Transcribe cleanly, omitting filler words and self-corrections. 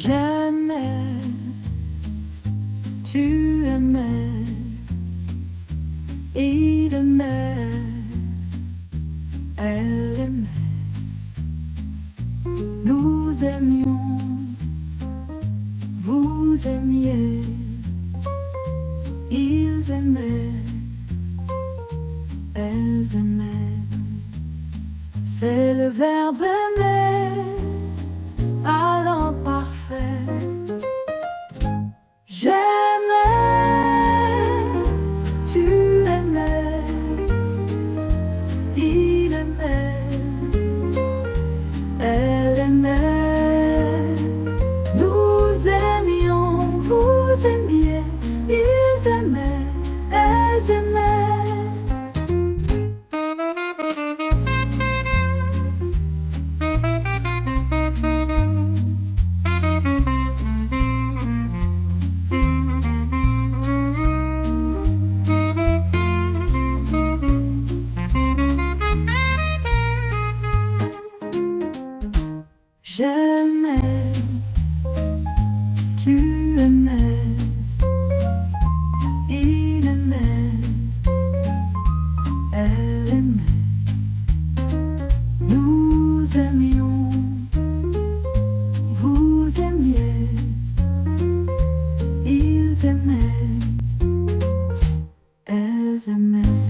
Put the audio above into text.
J'aimais, tu aimais, il aimait, elle aimait. Nous aimions, vous aimiez, ils aimaient, elles aimaient. C'est le verbe aimer à l'imparfait. J'aimais, tu aimais, il aimait, elle aimait. Nous aimions, vous aimiez, ils aimaient, elles aimaient. J'aimais, tu aimais, il aimait, elle aimait. Nous aimions, vous aimiez, ils aimaient, elles aimaient.